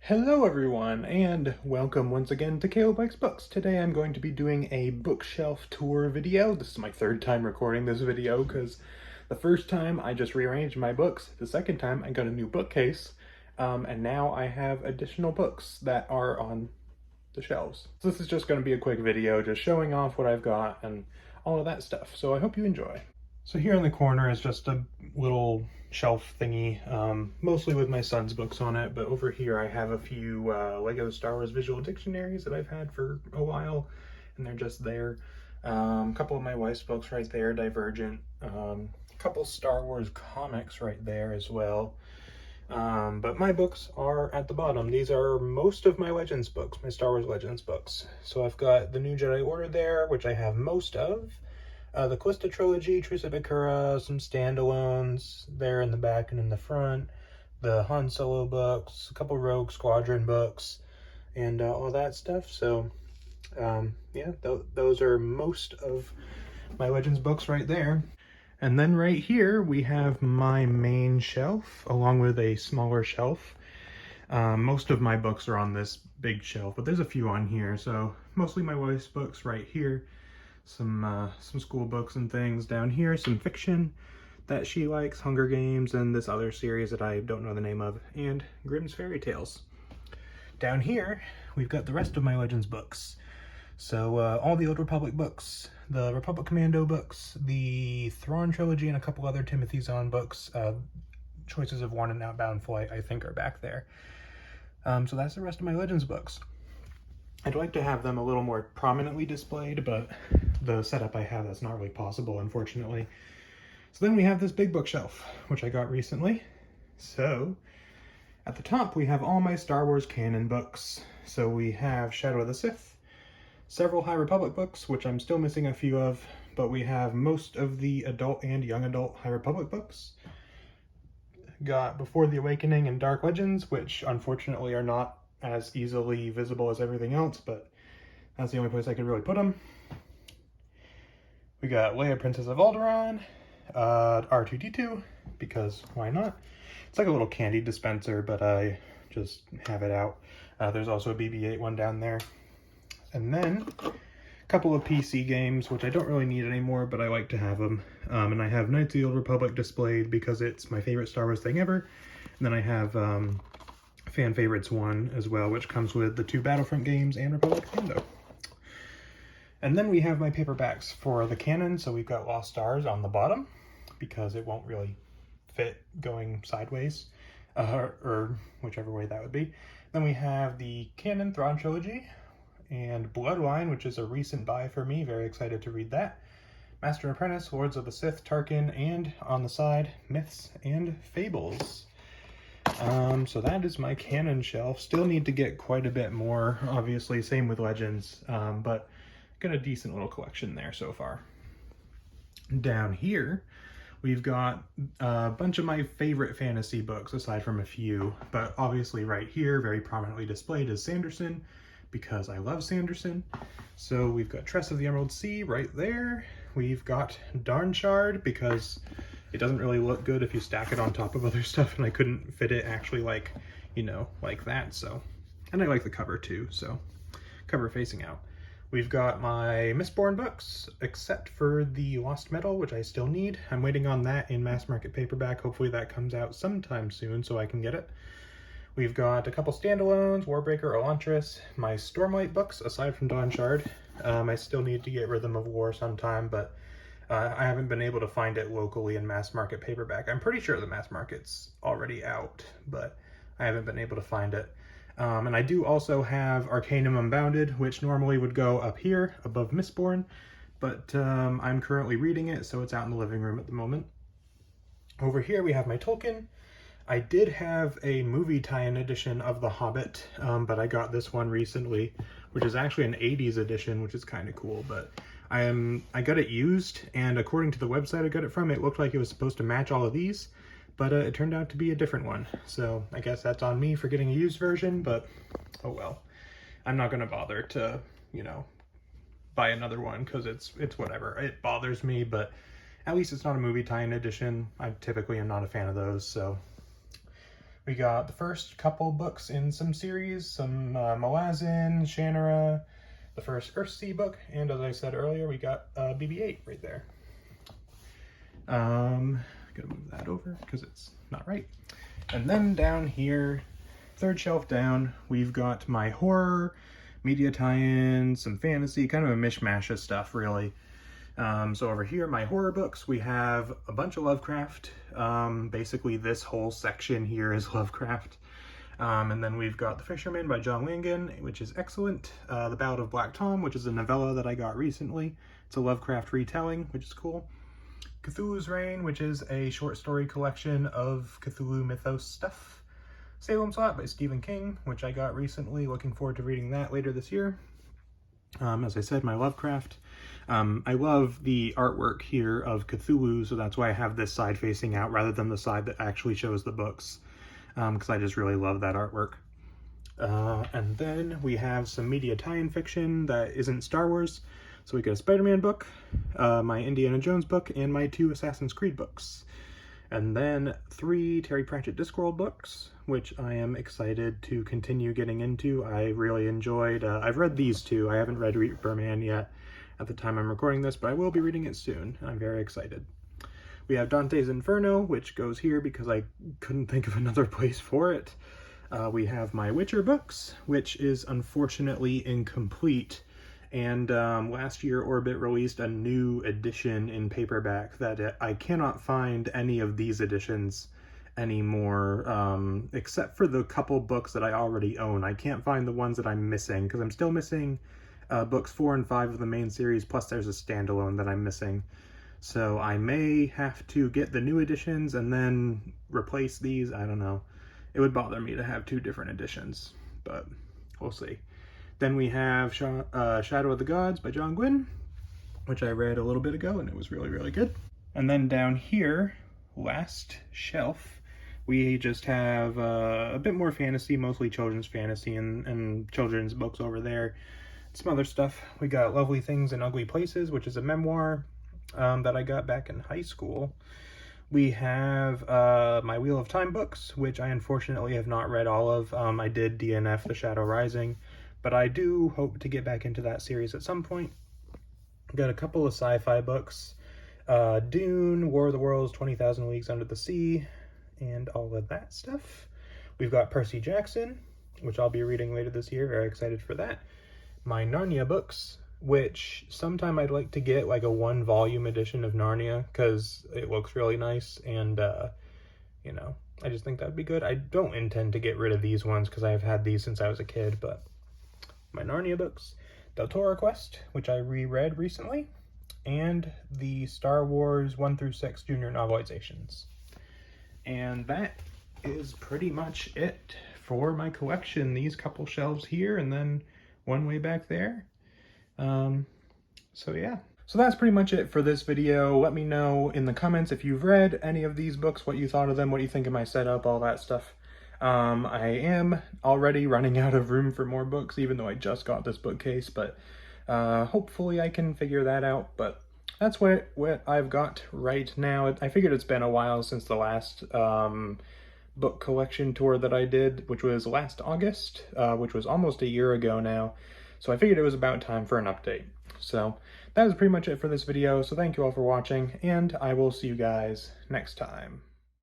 Hello everyone, and welcome once again to Caleb Likes Books. Today I'm going to be doing a bookshelf tour video. This is my third time recording this video because the first time I just rearranged my books, the second time I got a new bookcase, and now I have additional books that are on the shelves. So this is just going to be a quick video just showing off what I've got and all of that stuff, so I hope you enjoy. So here in the corner is just a little shelf thingy, mostly with my son's books on it, but over here I have a few Lego Star Wars visual dictionaries that I've had for a while, and they're just there. A couple of my wife's books right there, Divergent. A couple Star Wars comics right there as well. But my books are at the bottom. These are most of my Legends books, my Star Wars Legends books. So I've got the New Jedi Order there, which I have most of. The Quista trilogy, Truce of Ikura, some standalones there in the back and in the front, the Han Solo books, a couple Rogue Squadron books, and all that stuff. So, yeah, those are most of my Legends books right there. And then right here, we have my main shelf, along with a smaller shelf. Most of my books are on this big shelf, but there's a few on here. So mostly my wife's books right here. Some school books and things down here, some fiction that she likes, Hunger Games, and this other series that I don't know the name of, and Grimm's Fairy Tales. Down here, we've got the rest of my Legends books. So all the Old Republic books, the Republic Commando books, the Thrawn trilogy, and a couple other Timothy Zahn books. Choices of Worn and Outbound Flight, I think, are back there. So that's the rest of my Legends books. I'd like to have them a little more prominently displayed, but the setup I have, that's not really possible, unfortunately. So then we have this big bookshelf, which I got recently. So at the top, we have all my Star Wars canon books. So we have Shadow of the Sith, several High Republic books, which I'm still missing a few of, but we have most of the adult and young adult High Republic books. Got Before the Awakening and Dark Legends, which unfortunately are not as easily visible as everything else, but that's the only place I could really put them. We got Leia, Princess of Alderaan, R2-D2, because why not? It's like a little candy dispenser, but I just have it out. There's also a BB-8 one down there. And then a couple of PC games, which I don't really need anymore, but I like to have them. And I have Knights of the Old Republic displayed because it's my favorite Star Wars thing ever. And then I have Fan Favorites 1 as well, which comes with the 2 Battlefront games and Republic Commando. And then we have my paperbacks for the canon. So we've got Lost Stars on the bottom because it won't really fit going sideways, or whichever way that would be. Then we have the canon Thrawn trilogy and Bloodline, which is a recent buy for me. Very excited to read that. Master and Apprentice, Lords of the Sith, Tarkin, and on the side, Myths and Fables. So that is my canon shelf. Still need to get quite a bit more, obviously, same with Legends, but got a decent little collection there so far. Down here, we've got a bunch of my favorite fantasy books, aside from a few, but obviously right here, very prominently displayed, is Sanderson, because I love Sanderson. So we've got Tress of the Emerald Sea right there. We've got Darnshard, because it doesn't really look good if you stack it on top of other stuff, and I couldn't fit it actually like, you know, like that, so. And I like the cover too, so cover facing out. We've got my Mistborn books, except for the Lost Metal, which I still need. I'm waiting on that in mass market paperback. Hopefully that comes out sometime soon so I can get it. We've got a couple standalones, Warbreaker, Elantris, my Stormlight books, aside from Dawnshard. I still need to get Rhythm of War sometime, but I haven't been able to find it locally in mass market paperback. I'm pretty sure the mass market's already out, but I haven't been able to find it. And I do also have Arcanum Unbounded, which normally would go up here above Mistborn, but I'm currently reading it, so it's out in the living room at the moment. Over here we have my Tolkien. I did have a movie tie-in edition of The Hobbit, but I got this one recently, which is actually an 80s edition, which is kind of cool, but I got it used, and according to the website I got it from, it looked like it was supposed to match all of these, but it turned out to be a different one. So I guess that's on me for getting a used version, but oh well. I'm not going to bother to, you know, buy another one because it's whatever. It bothers me, but at least it's not a movie tie-in edition. I typically am not a fan of those, so We got the first couple books in some series, some Malazan, Shannara, the first Earthsea book, and as I said earlier, we got BB-8 right there. I'm gonna move that over because it's not right. And then down here, third shelf down, we've got my horror, media tie-ins, some fantasy, kind of a mishmash of stuff, really. So over here, my horror books, we have a bunch of Lovecraft. Basically, this whole section here is Lovecraft. And then we've got The Fisherman by John Langan, which is excellent. The Ballad of Black Tom, which is a novella that I got recently. It's a Lovecraft retelling, which is cool. Cthulhu's Reign, which is a short story collection of Cthulhu mythos stuff. Salem's Lot by Stephen King, which I got recently. Looking forward to reading that later this year. As I said, my Lovecraft. I love the artwork here of Cthulhu, so that's why I have this side facing out rather than the side that actually shows the books, because I just really love that artwork. And then we have some media tie-in fiction that isn't Star Wars. So we got a Spider-Man book, my Indiana Jones book, and my 2 Assassin's Creed books. And then 3 Terry Pratchett Discworld books, which I am excited to continue getting into. I really enjoyed, I've read these 2. I haven't read Reaper Man yet at the time I'm recording this, but I will be reading it soon. I'm very excited. We have Dante's Inferno, which goes here because I couldn't think of another place for it. We have my Witcher books, which is unfortunately incomplete. And last year, Orbit released a new edition in paperback that I cannot find any of these editions anymore, except for the couple books that I already own. I can't find the ones that I'm missing, because I'm still missing books 4 and 5 of the main series, plus there's a standalone that I'm missing. So I may have to get the new editions and then replace these. I don't know. It would bother me to have 2 different editions, but we'll see. Then we have Shadow of the Gods by John Gwynne, which I read a little bit ago, and it was really, really good. And then down here, last shelf, we just have a bit more fantasy, mostly children's fantasy and children's books over there. Some other stuff. We got Lovely Things in Ugly Places, which is a memoir that I got back in high school. We have my Wheel of Time books, which I unfortunately have not read all of. I did DNF The Shadow Rising, but I do hope to get back into that series at some point. Got a couple of sci-fi books. Dune, War of the Worlds, 20,000 Leagues Under the Sea, and all of that stuff. We've got Percy Jackson, which I'll be reading later this year. Very excited for that. My Narnia books, which sometime I'd like to get like a 1-volume edition of Narnia, because it looks really nice, and, you know, I just think that'd be good. I don't intend to get rid of these ones, because I've had these since I was a kid, but my Narnia books. Del Toro Quest, which I reread recently, and the Star Wars 1 through 6 junior novelizations. And that is pretty much it for my collection. These couple shelves here, and then one way back there. So yeah. So that's pretty much it for this video. Let me know in the comments if you've read any of these books, what you thought of them, what you think of my setup, all that stuff. I am already running out of room for more books, even though I just got this bookcase, but hopefully I can figure that out. But that's what I've got right now. I figured it's been a while since the last book collection tour that I did, which was last August, which was almost a year ago now. So I figured it was about time for an update. So that is pretty much it for this video. So thank you all for watching, and I will see you guys next time.